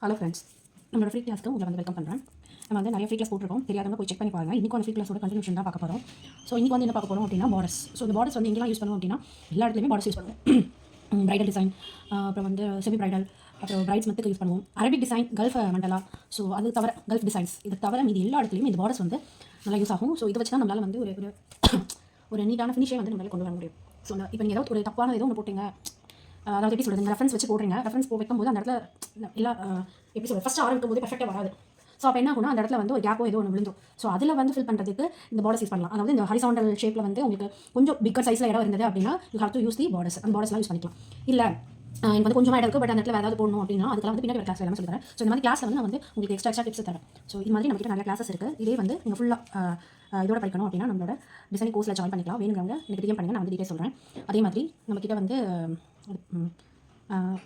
Hello friends, நம்மளோட free கிளாஸ்க்கு உங்களை வெல்கம் பண்ணுறேன். நம்ம நிறைய ஃப்ரீ கிளாஸ் போட்டுருக்கோம். தெரியாதவங்க போய் செக் பண்ணி பாருங்கள். இன்றைக்கி ஃப்ரீ கிளாஸோட கண்டினியூஷன் தான் பார்க்க போகிறோம். ஸோ இன்றைக்கி என்ன பார்க்க போகிறோம் அப்படின்னா பார்டர்ஸ். ஸோ இந்த பார்டர்ஸ் எங்கெல்லாம் யூஸ் பண்ணுவோம் அப்படின்னா எல்லா இடத்துலையுமே பார்டர்ஸ் யூஸ் பண்ணுவோம். பிரைடல் டிசைன், அப்புறம் செமி பிரைடல், அப்புறம் பிரைட்ஸ் மெத்துக்கு யூஸ் பண்ணுவோம். அரபிக் டிசைன், கல்ஃப் மண்டலா, ஸோ அது தவிர கல்ஃப் டிசைன்ஸ் இது தவிர மீது எல்லா இடத்துலையும் இந்த பார்டர்ஸ் நல்லா யூஸ் ஆகும். ஸோ இதை வச்சு தான் நம்மளால் ஒரு ஒரு நீட்டான ஃபினிஷே நம்மளால் கொண்டு வர முடியும். ஸோ இப்போ நீங்கள் ஏதாவது ஒரு தப்பான ஏதோ ஒன்று போட்டிங்க, அதாவது எப்படி சொல்கிறது, ரெஃபரன்ஸ் வச்சு போடுறீங்க, ரெஃபரன்ஸ் வைக்கும்போது அந்த இடத்துல எல்லா எப்படி சொல்கிறது, ஃபஸ்ட்டு ஆரம்பிக்கும் போது பர்ஃபெக்டாக வராது. ஸோ அப்போ என்ன ஆகும்னா அந்த இடத்துல ஒரு கேப்போ ஏதோ ஒன்று விழுந்தும். ஸோ அதில் ஃபில் பண்ணுறதுக்கு இந்த பார்டர்ஸ் யூஸ் பண்ணலாம். அதாவது இந்த ஹரிசாண்டல் ஷேப்பில் உங்களுக்கு கொஞ்சம் பிக்கர் சைஸில் இடம் இருந்தது அப்படின்னா you have to use the borders. அந்த பார்டர்ஸ்லாம் யூஸ் பண்ணிக்கலாம். இல்லை எனக்கு கொஞ்சமாக இடம் இருக்குது, பட் அந்த இடத்துல ஏதாவது போடணும் அப்படின்னா அதுக்கெல்லாம் பின்னாடி கிளாஸ் எல்லாமே சொல்லுறேன். ஸோ இந்த மாதிரி கிளாஸில் நான் உங்களுக்கு எக்ஸ்ட்ரா டிப்ஸ் தரேன். ஸோ இது மாதிரி நம்மகிட்ட நிறைய கிளாஸஸ் இருக்குது. இதே நீங்கள் ஃபுல்லாக இதோட படிக்கணும் அப்படின்னா நம்மளோட டிசைனிங் கோர்ஸில் ஜாயின் பண்ணிக்கலாம். வேணுங்கிறவங்க எனக்கு டிஎம் பண்ணுங்கள், நான் டீட்டெயில் சொல்கிறேன். அதே மாதிரி நம்மக்கிட்ட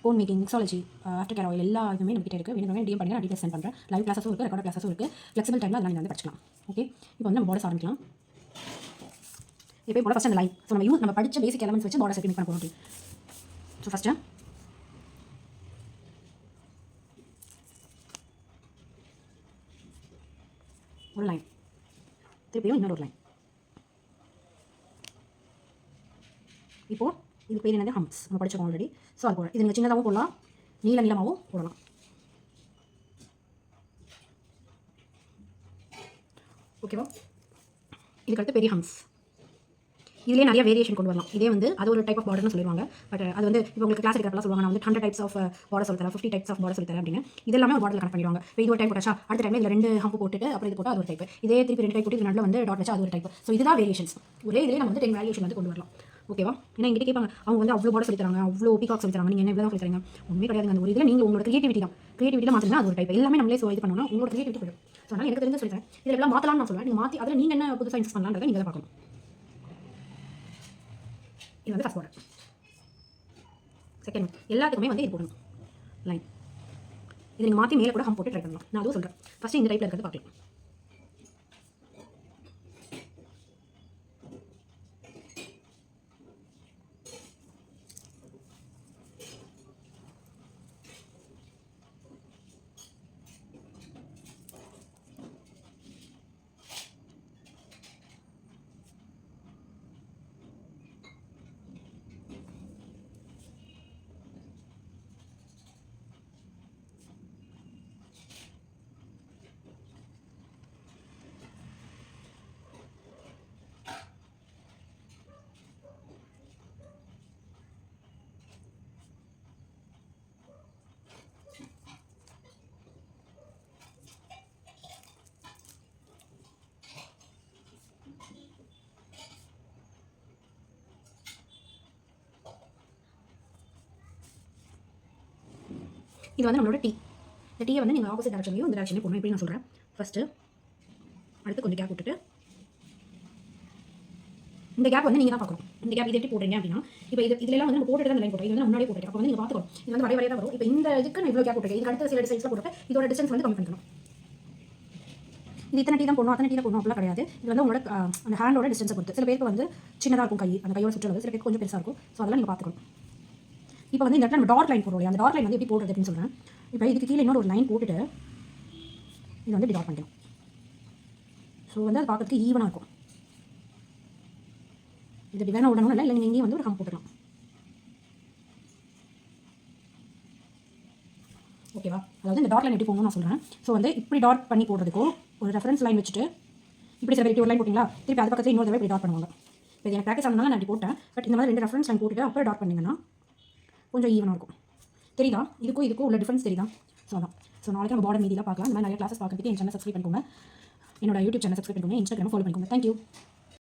cone making, mixology, after care oil எல்லா இதுவுமே நம்மகிட்ட இருக்குது. வேணுங்கிறவங்க டிஎம் பண்ணுங்கள், நான் டீட்டெயில் சென்ட் பண்ணுறேன். லைவ் கிளாஸஸும் இருக்குது, ரெக்கார்ட் கிளாஸஸும் இருக்குது. ஃப்ளெக்சிபிள் டைமில் அதெல்லாம் படிக்கலாம். ஓகே, இப்போ நம்ம பார்டர்ஸ் ஆரம்பிக்கலாம். இப்போ போட ஃபஸ்ட் அந்த லைன். ஸோ நம்ம படித்த பேசிக் எலமெண்ட்ஸ் வச்சு பார்டர்ஸ் எப்படி பண்ண போகிறோம். ஸோ ஃபஸ்ட்டு ஒரு லைன், திருப்பியும் இன்னொரு லைன். இப்போது இது பேர் என்னது, ஹம்ப்ஸ். நம்ம படிச்சிருக்கோம் ஆல்ரெடி. ஸோ அது இது நீங்கள் சின்னதாகவும் போடலாம், நீளமாகவும் போடலாம். ஓகேவா? இதுக்கடுத்து பெரிய ஹம்ப்ஸ். இதுலேயே நிறைய வேரியேஷன் கொண்டு வரலாம். இதே அது ஒரு டைப் ஆஃப் பார்டர்னு சொல்லுவாங்க. பட் அது இப்போ உங்களுக்கு கிளாஸ் எடுக்கிறப்பலாம் சொல்லுவாங்க, நான் 100 டைப்ஸ் ஆஃப் பார்டர் சொல்லித்தரேன், 50 டைப்ஸ் ஆஃப் பார்டர் சொல்லித்தரேன் அப்படின்னு. இதெல்லாமே ஒரு பார்டரில் கனெக்ட் பண்ணிடுவாங்க. இப்போ இது ஒரு டைப் போட்டாச்சா, அடுத்த டைம் இதில் 2 ஹம்ப் போட்டுட்டு அப்புறம் இது போட்டால் அது ஒரு டைப். இதே திருப்பி 2 டைப் போட்டு இது நடுவில் டாட் வச்சா அது ஒரு டைப். ஸோ இதுதான் வேரியேஷன்ஸ். ஒரே இதிலே நம்ம 10 வேரியேஷன் கொண்டு வரலாம். ஓகேவா? ஏன்னா எங்கிட்ட கேட்பாங்க, அவங்க அவ்வளோ பார்டர் சொல்லித்தராங்க, அவ்வளோ பீகாக் சொல்லித்தராங்க, நீங்கள் என்ன இவ்வளோ தான் சொல்லித்தராங்க. ஒன்றுமே கிடையாது. அந்த ஒரு இதில் நீங்கள் உங்களோட கிரியேட்டிவிட்டி மாற்றினா அது ஒரு டைப். எல்லாமே நம்மளே இது பண்ணணும், உங்களோட கிரியேட்டிவிட்டி போய்டும். ஸோ அதனால் எனக்கு தெரிஞ்சு சொல்லித்தரேன். இதில் எல்லாம் மாற்றலாம்னு நான் சொல்லுவேன். நீங்கள் மாற்றி அதில் நீங்கள் என்ன புதுசாக இன்ஸ்ட் பண்ணலான்றதை நீங்கள் தான் பார்க்கணும். இது ஃபஸ்ட் பார்டர். செகண்ட் எல்லாத்துக்குமே இது போடணும் லைன். இது நீங்கள் மாற்றி மேலே கூட ஹம் போட்டு ட்ரை பண்ணலாம். நான் அதுவும் சொல்கிறேன். ஃபஸ்ட்டு இந்த டைப்பில் இருக்கிறது பார்க்கலாம். இது நம்மளோட டீ. இந்த டீயை நீங்கள் ஆப்போசிட் டேரக்ஷன்லையும் இந்த டேரக்ஷன்லையும் போடணும். எப்படி நான் சொல்கிறேன். ஃபஸ்ட்டு அடுத்து கொஞ்சம் கேப் விட்டுட்டு இந்த கேப் நீங்கள் தான் பார்க்கணும். இந்த கேப் இது எப்படி போடுறீங்க அப்படின்னா, இப்போ இதெல்லாம் நம்ம போட்டுட்டு தான் லைன் போட்டோம். இது முன்னாடி போட்டுருக்கேன். அப்போ நீங்கள் பார்த்துக்கணும். இது வரைய தான் வரும். இப்போ இந்த இதுக்கு நான் இவ்வளோ கேப் போட்டுருக்கேன். இதுக்கு அடுத்த சில டிசைன்ஸில் போட்டுருக்கேன். இதோட டிஸ்டன்ஸ் கம்மி பண்ணிக்கணும். இது இத்தனை டீ தான் போடணும், அத்தனை டீ தான் போடணும் அப்படிலாம் கிடையாது. இது உங்களோட அந்த ஹேண்டோட டிஸ்டன்ஸை பொறுத்து. சில பேருக்கு சின்னதாக இருக்கும் கை, அந்த கையோட சுற்றளவு. சில பேருக்கு கொஞ்சம் பெருசாக இருக்கும். ஸோ அதெல்லாம் நீங்கள் பார்த்துக்கணும். இப்போ இந்த இடத்துல நம்ம டார்க் லைன் போடுறோம். அந்த டார்க் லைன் எப்படி போடுறது அப்படின்னு சொல்கிறேன். இப்போ இதுக்கு கீழே இன்னொரு ஒரு லைன் போட்டுட்டு இது இப்படி டாட் பண்ணிக்கலாம். ஸோ அது பார்க்கறதுக்கு ஈவனாக இருக்கும். இது இப்படி வேணா விடணும், இல்லை நீங்கள் இங்கேயும் ஒரு ஹம் போட்டுக்கலாம். ஓகேவா? அதாவது இந்த டாட் லைன் எப்படி போகணும்னு நான் சொல்கிறேன். ஸோ இப்படி டாட் பண்ணி போடுறதுக்கும் ஒரு ரெஃபரன்ஸ் லைன் வச்சுட்டு இப்படி சில பேர் ஒரு லைன் போட்டிங்களா, திருப்பி அது பக்கத்தில் இன்னொரு தடவை இப்படி டாட் பண்ணுவாங்க. இப்போ எனக்கு ப்ராக்டிஸ் ஆனதுனால நான் இப்படி போட்டேன். பட் இந்த மாதிரி 2 ரெஃபரன்ஸ் லைன் போட்டுட்டு அப்புறம் டாட் பண்ணிங்கன்னா கொஞ்சம் ஈவனாக இருக்கும். தெரியுதா? இதுக்கும் உள்ள டிஃபரன்ஸ் தெரியுதா? ஸோ அதான். ஸோ நாளைக்கு நம்ம பார்டர் மீதியில் பார்க்கலாம். இந்த மாதிரி நிறைய கிளாஸஸ் பார்க்கறதுக்கு என் சேனல் சப்ஸ்கிரைப் பண்ணிக்கோங்க. என்னோட யூடியூப் சேனல் சப்ஸ்கிரைப் பண்ணிக்கோங்க. இன்ஸ்டாகிராம் ஃபாலோ பண்ணிக்கோங்க. தேங்க்யூ.